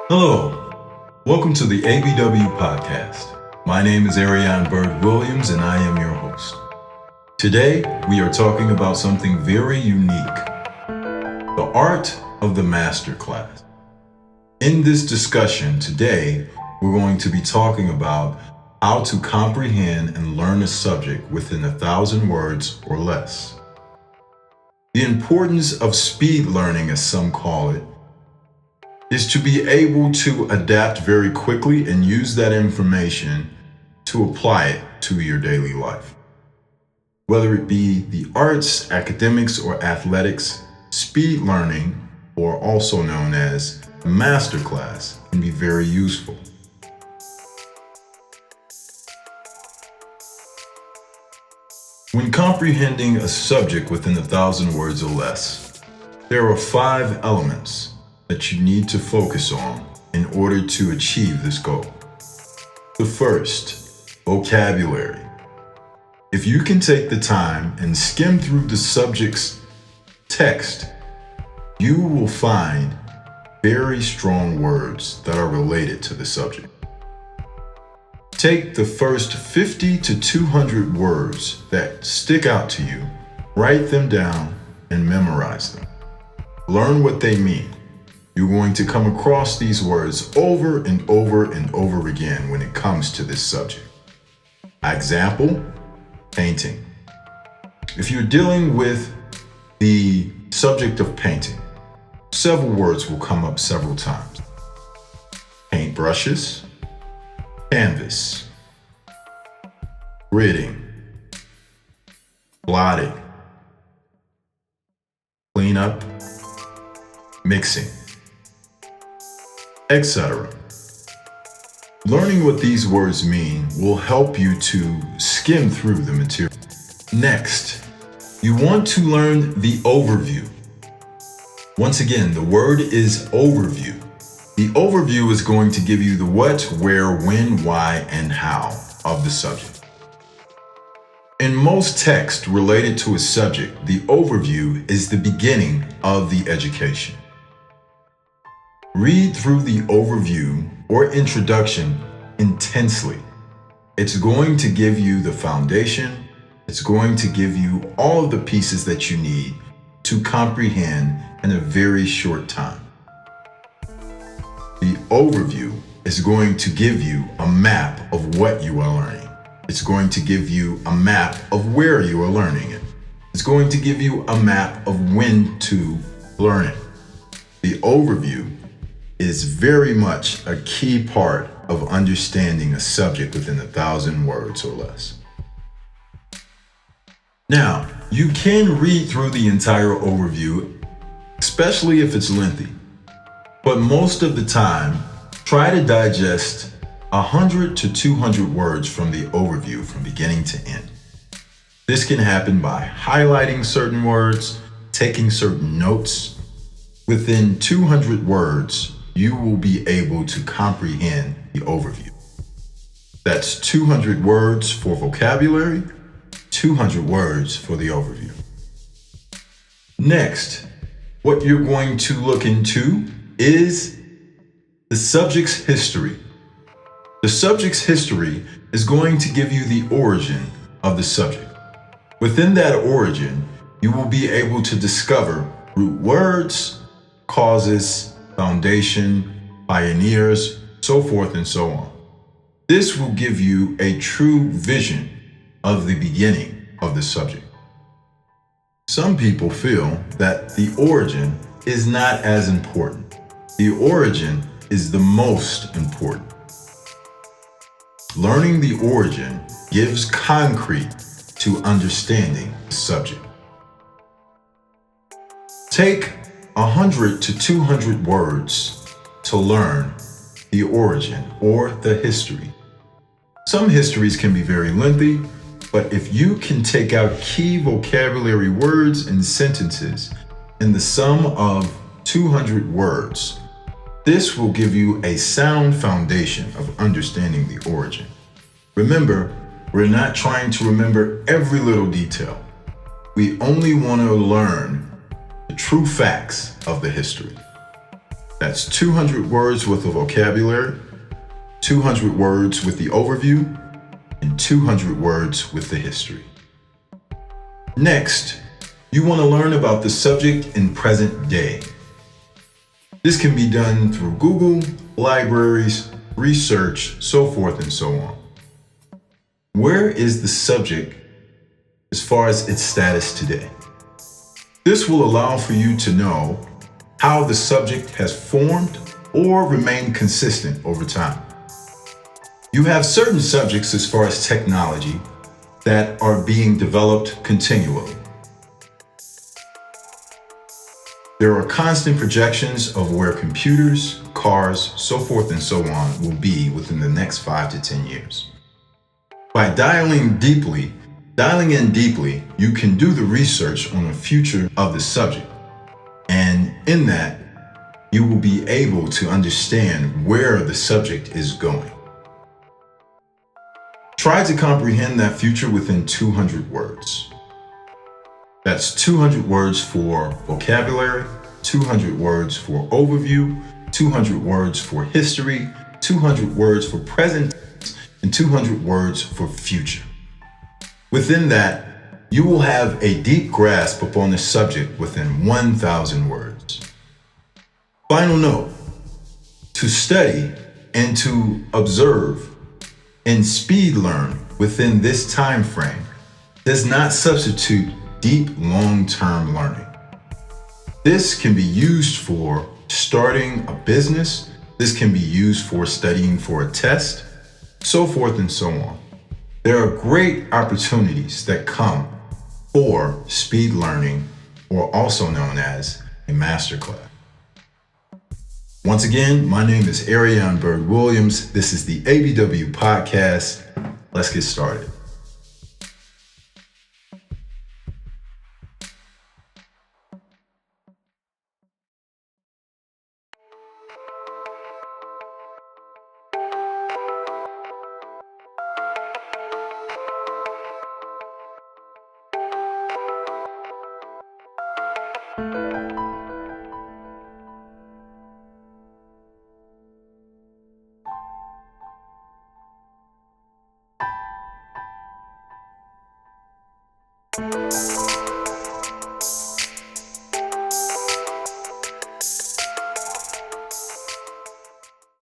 Hello, welcome to the ABW podcast. My name is Aaryon Williams and I am your host. Today, we are talking about something very unique, the art of the masterclass. In this discussion today, we're going to be talking about how to comprehend and learn a subject within 1,000 words or less. The importance of speed learning, as some call it, is to be able to adapt very quickly and use that information to apply it to your daily life. Whether it be the arts, academics, or athletics, speed learning, or also known as masterclass, can be very useful. When comprehending a subject within 1,000 words or less, there are 5 elements that you need to focus on in order to achieve this goal. The first, vocabulary. If you can take the time and skim through the subject's text, you will find very strong words that are related to the subject. Take the first 50 to 200 words that stick out to you, write them down, and memorize them. Learn what they mean. You're going to come across these words over and over and over again when it comes to this subject. Example, painting. If you're dealing with the subject of painting, several words will come up several times. Paint brushes, canvas, gridding, blotting, cleanup, mixing, etc. Learning what these words mean will help you to skim through the material. Next, you want to learn the overview. Once again, the word is overview. The overview is going to give you the what, where, when, why, and how of the subject. In most texts related to a subject, the overview is the beginning of the education. Read through the overview or introduction intensely. It's going to give you the foundation. It's going to give you all of the pieces that you need to comprehend in a very short time. The overview is going to give you a map of what you are learning. It's going to give you a map of where you are learning it. It's going to give you a map of when to learn it. The overview is very much a key part of understanding a subject within 1,000 words or less. Now, you can read through the entire overview, especially if it's lengthy, but most of the time, try to digest 100 to 200 words from the overview from beginning to end. This can happen by highlighting certain words, taking certain notes. Within 200 words, you will be able to comprehend the overview. That's 200 words for vocabulary, 200 words for the overview. Next, what you're going to look into is the subject's history. The subject's history is going to give you the origin of the subject. Within that origin, you will be able to discover root words, causes, foundation, pioneers, so forth and so on. This will give you a true vision of the beginning of the subject. Some people feel that the origin is not as important. The origin is the most important. Learning the origin gives concrete to understanding the subject. Take 100 to 200 words to learn the origin or the history. Some histories can be very lengthy, but if you can take out key vocabulary words and sentences in the sum of 200 words, this will give you a sound foundation of understanding the origin. Remember, we're not trying to remember every little detail. We only want to learn the true facts of the history. That's 200 words worth of vocabulary, 200 words with the overview, and 200 words with the history. Next, you want to learn about the subject in present day. This can be done through Google, libraries, research, so forth and so on. Where is the subject as far as its status today? This will allow for you to know how the subject has formed or remained consistent over time. You have certain subjects as far as technology that are being developed continually. There are constant projections of where computers, cars, so forth and so on will be within the next 5 to 10 years. By dialing in deeply, you can do the research on the future of the subject. And in that, you will be able to understand where the subject is going. Try to comprehend that future within 200 words. That's 200 words for vocabulary, 200 words for overview, 200 words for history, 200 words for present, and 200 words for future. Within that, you will have a deep grasp upon the subject within 1,000 words. Final note, to study and to observe and speed learn within this time frame does not substitute deep long-term learning. This can be used for starting a business. This can be used for studying for a test, so forth and so on. There are great opportunities that come for speed learning, or also known as a masterclass. Once again, my name is Aaryon Williams. This is the ABW podcast. Let's get started.